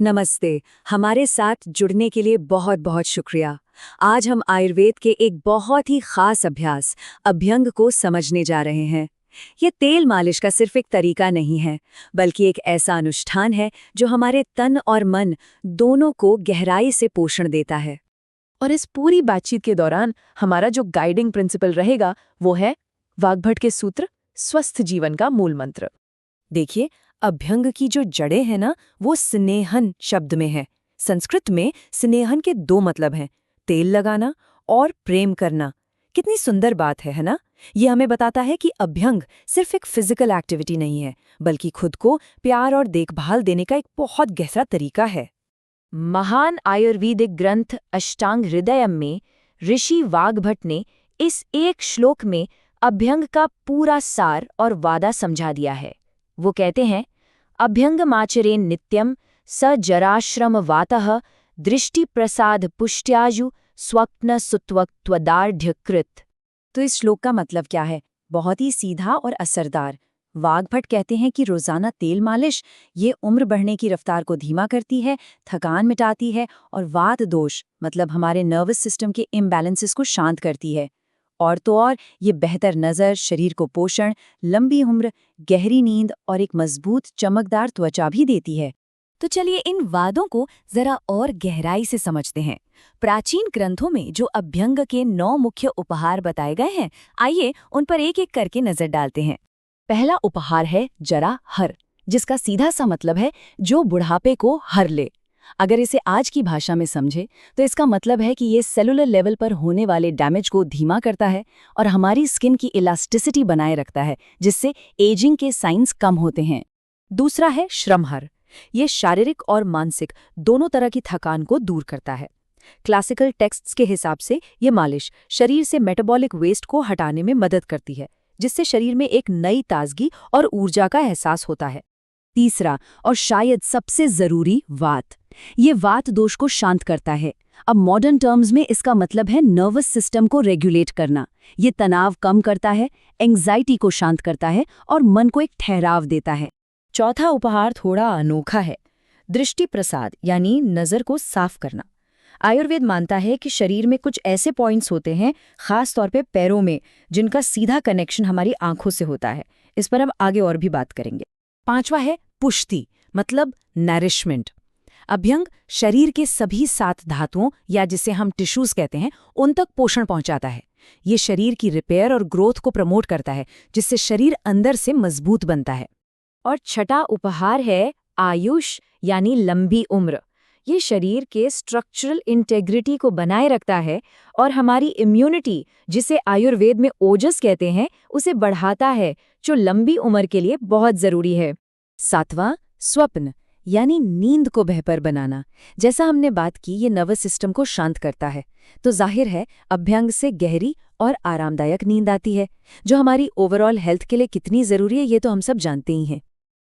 नमस्ते। हमारे साथ जुड़ने के लिए बहुत बहुत शुक्रिया। आज हम आयुर्वेद के एक बहुत ही खास अभ्यास अभ्यंग को समझने जा रहे हैं। ये तेल मालिश का सिर्फ एक तरीका नहीं है, बल्कि एक ऐसा अनुष्ठान है जो हमारे तन और मन दोनों को गहराई से पोषण देता है। और इस पूरी बातचीत के दौरान हमारा जो गाइडिंग प्रिंसिपल रहेगा वो है वाग्भट के सूत्र, स्वस्थ जीवन का मूल मंत्र। देखिए, अभ्यंग की जो जड़ें हैं ना, वो स्नेहन शब्द में है। संस्कृत में स्नेहन के दो मतलब हैं, तेल लगाना और प्रेम करना। कितनी सुंदर बात है ना? ये हमें बताता है कि अभ्यंग सिर्फ एक फिजिकल एक्टिविटी नहीं है, बल्कि खुद को प्यार और देखभाल देने का एक बहुत गहरा तरीका है। महान आयुर्वेदिक ग्रंथ अष्टांग हृदयम में ऋषि वाग्भट ने इस एक श्लोक में अभ्यंग का पूरा सार और वादा समझा दिया है। वो कहते हैं, अभ्यंगमाचरेन् नित्यम स जराश्रम वातः दृष्टि प्रसाद पुष्ट्याजु स्वप्न सुत्वक्त्वदार्ढ्यकृत। तो इस श्लोक का मतलब क्या है? बहुत ही सीधा और असरदार। वाग्भट कहते हैं कि रोजाना तेल मालिश ये उम्र बढ़ने की रफ्तार को धीमा करती है, थकान मिटाती है और वात दोष मतलब हमारे नर्वस सिस्टम के इम्बैलेंसेस को शांत करती है। और तो और ये बेहतर नज़र, शरीर को पोषण, लंबी उम्र, गहरी नींद और एक मजबूत चमकदार त्वचा भी देती है। तो चलिए इन वादों को जरा और गहराई से समझते हैं। प्राचीन ग्रंथों में जो अभ्यंग के 9 मुख्य उपहार बताए गए हैं, आइए उन पर एक एक करके नजर डालते हैं। पहला उपहार है जरा हर, जिसका सीधा सा मतलब है जो बुढ़ापे को हर ले। अगर इसे आज की भाषा में समझे तो इसका मतलब है कि ये सेलुलर लेवल पर होने वाले डैमेज को धीमा करता है और हमारी स्किन की इलास्टिसिटी बनाए रखता है, जिससे एजिंग के साइंस कम होते हैं। दूसरा है श्रमहर। ये शारीरिक और मानसिक दोनों तरह की थकान को दूर करता है। क्लासिकल टेक्स्ट्स के हिसाब से ये मालिश शरीर से मेटाबॉलिक वेस्ट को हटाने में मदद करती है, जिससे शरीर में एक नई ताजगी और ऊर्जा का एहसास होता है। तीसरा और शायद सबसे जरूरी, वात। ये वात दोष को शांत करता है। अब मॉडर्न टर्म्स में इसका मतलब है नर्वस सिस्टम को रेगुलेट करना। ये तनाव कम करता है, एंग्जाइटी को शांत करता है और मन को एक ठहराव देता है। चौथा उपहार थोड़ा अनोखा है, दृष्टि प्रसाद यानी नज़र को साफ करना। आयुर्वेद मानता है कि शरीर में कुछ ऐसे पॉइंट्स होते हैं, खास तौर पे पैरों में, जिनका सीधा कनेक्शन हमारी आंखों से होता है। इस पर हम आगे और भी बात करेंगे। पांचवा है पुष्टि मतलब नरिशमेंट। अभ्यंग शरीर के सभी 7 धातुओं या जिसे हम टिश्यूज कहते हैं उन तक पोषण पहुंचाता है। ये शरीर की रिपेयर और ग्रोथ को प्रमोट करता है, जिससे शरीर अंदर से मजबूत बनता है। और छठा उपहार है आयुष यानी लंबी उम्र। ये शरीर के स्ट्रक्चरल इंटेग्रिटी को बनाए रखता है और हमारी इम्यूनिटी, जिसे आयुर्वेद में ओजस कहते हैं, उसे बढ़ाता है, जो लंबी उम्र के लिए बहुत जरूरी है। सातवां स्वप्न यानी नींद को बेहतर बनाना। जैसा हमने बात की, ये नर्वस सिस्टम को शांत करता है, तो जाहिर है अभ्यंग से गहरी और आरामदायक नींद आती है, जो हमारी ओवरऑल हेल्थ के लिए कितनी जरूरी है ये तो हम सब जानते ही हैं।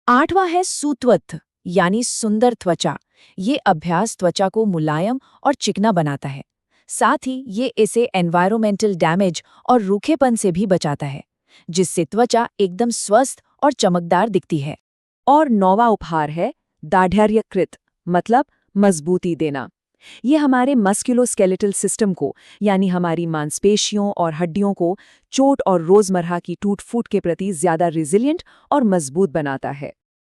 आठवां है सुत्वत यानी सुंदर त्वचा। ये अभ्यास त्वचा को मुलायम और चिकना बनाता है। साथ ही ये इसे एनवायरमेंटल डैमेज और रूखेपन से भी बचाता है, जिससे त्वचा एकदम स्वस्थ और चमकदार दिखती है। और 9वां उपहार है दाढ़र्यकृत मतलब मजबूती देना। ये हमारे मस्कुलोस्केलेटल सिस्टम को यानी हमारी मांसपेशियों और हड्डियों को चोट और रोजमर्रा की टूट-फूट के प्रति ज्यादा रिजिलियंट और मजबूत बनाता है।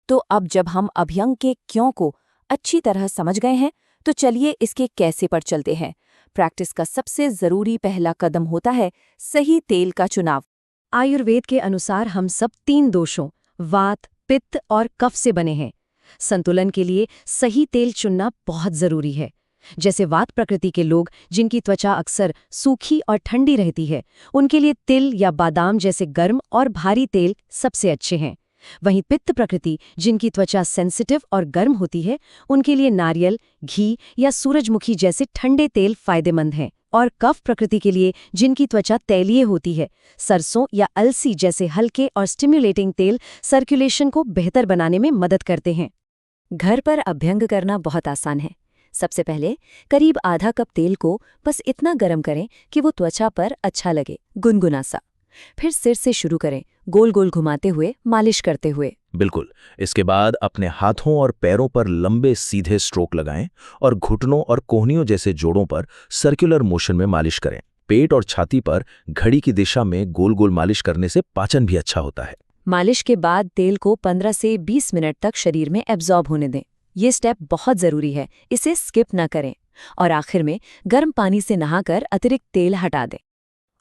तो अब जब हम अभ्यंग के क्यों को अच्छी तरह समझ गए हैं, तो चलिए इसके कैसे पर चलते हैं। प्रैक्टिस का सबसे जरूरी पहला कदम होता है सही तेल का चुनाव। आयुर्वेद के अनुसार हम सब 3 दोषों वात, पित्त और कफ से बने हैं। संतुलन के लिए सही तेल चुनना बहुत जरूरी है। जैसे वात प्रकृति के लोग, जिनकी त्वचा अक्सर सूखी और ठंडी रहती है, उनके लिए तिल या बादाम जैसे गर्म और भारी तेल सबसे अच्छे हैं। वहीं पित्त प्रकृति, जिनकी त्वचा सेंसिटिव और गर्म होती है, उनके लिए नारियल, घी या सूरजमुखी जैसे ठंडे तेल फायदेमंद हैं। और कफ प्रकृति के लिए, जिनकी त्वचा तैलीय होती है, सरसों या अलसी जैसे हल्के और स्टिम्युलेटिंग तेल सर्कुलेशन को बेहतर बनाने में मदद करते हैं। घर पर अभ्यंग करना बहुत आसान है। सबसे पहले करीब आधा कप तेल को बस इतना गर्म करें कि वो त्वचा पर अच्छा लगे, गुनगुना सा। फिर सिर से शुरू करें, गोल गोल घुमाते हुए, मालिश करते हुए। बिल्कुल। इसके बाद अपने हाथों और पैरों पर लंबे सीधे स्ट्रोक लगाएं और घुटनों और कोहनियों जैसे जोड़ों पर सर्कुलर मोशन में मालिश करें। पेट और छाती पर घड़ी की दिशा में गोल गोल मालिश करने से पाचन भी अच्छा होता है। मालिश के बाद तेल को 15 से 20 मिनट तक शरीर में एब्जॉर्ब होने दें। ये स्टेप बहुत ज़रूरी है, इसे स्किप ना करें। और आखिर में गर्म पानी से नहाकर अतिरिक्त तेल हटा दें।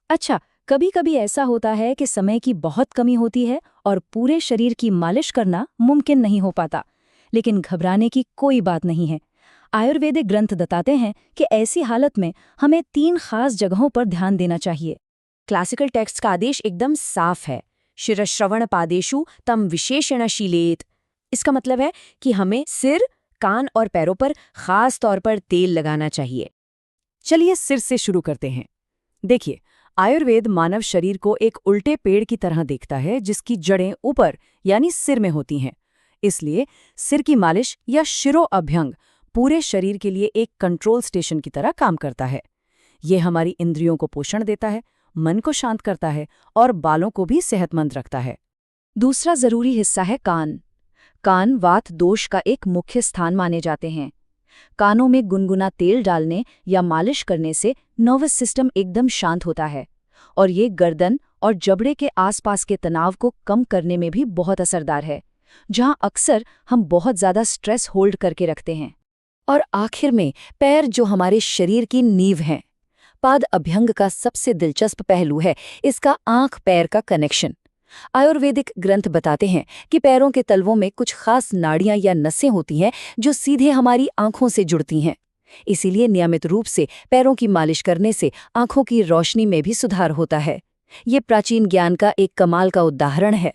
अच्छा, कभी कभी ऐसा होता है कि समय की बहुत कमी होती है और पूरे शरीर की मालिश करना मुमकिन नहीं हो पाता, लेकिन घबराने की कोई बात नहीं है। आयुर्वेदिक ग्रंथ बताते हैं कि ऐसी हालत में हमें 3 खास जगहों पर ध्यान देना चाहिए। क्लासिकल टेक्स्ट का आदेश एकदम साफ है, शिरश्रवण पादेषु तम विशेषण शीलेत। इसका मतलब है कि हमें सिर, कान और पैरों पर खास तौर पर तेल लगाना चाहिए। चलिए सिर से शुरू करते हैं। देखिए, आयुर्वेद मानव शरीर को एक उल्टे पेड़ की तरह देखता है जिसकी जड़ें ऊपर यानी सिर में होती हैं। इसलिए सिर की मालिश या शिरो अभ्यंग पूरे शरीर के लिए एक कंट्रोल स्टेशन की तरह काम करता है। ये हमारी इंद्रियों को पोषण देता है, मन को शांत करता है और बालों को भी सेहतमंद रखता है। दूसरा जरूरी हिस्सा है कान। कान वात दोष का एक मुख्य स्थान माने जाते हैं। कानों में गुनगुना तेल डालने या मालिश करने से नर्वस सिस्टम एकदम शांत होता है और ये गर्दन और जबड़े के आसपास के तनाव को कम करने में भी बहुत असरदार है, जहां अक्सर हम बहुत ज़्यादा स्ट्रेस होल्ड करके रखते हैं। और आखिर में पैर, जो हमारे शरीर की नींव हैं। पाद अभ्यंग का सबसे दिलचस्प पहलू है इसका आंख-पैर का कनेक्शन। आयुर्वेदिक ग्रंथ बताते हैं कि पैरों के तलवों में कुछ खास नाड़ियां या नसें होती हैं जो सीधे हमारी आंखों से जुड़ती हैं। इसीलिए नियमित रूप से पैरों की मालिश करने से आंखों की रोशनी में भी सुधार होता है। ये प्राचीन ज्ञान का एक कमाल का उदाहरण है।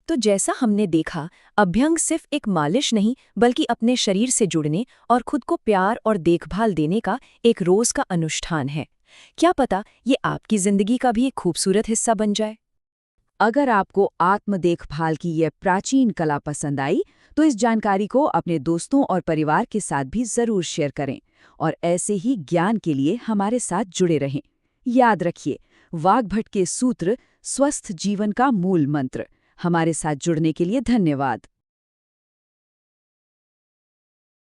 तो जैसा हमने देखा, अभ्यंग सिर्फ एक मालिश नहीं बल्कि अपने शरीर से जुड़ने और खुद को प्यार और देखभाल देने का एक रोज का अनुष्ठान है। क्या पता ये आपकी जिंदगी का भी एक खूबसूरत हिस्सा बन जाए। अगर आपको आत्म देखभाल की यह प्राचीन कला पसंद आई तो इस जानकारी को अपने दोस्तों और परिवार के साथ भी जरूर शेयर करें और ऐसे ही ज्ञान के लिए हमारे साथ जुड़े रहें। याद रखिए, वाग्भट के सूत्र स्वस्थ जीवन का मूल मंत्र। हमारे साथ जुड़ने के लिए धन्यवाद।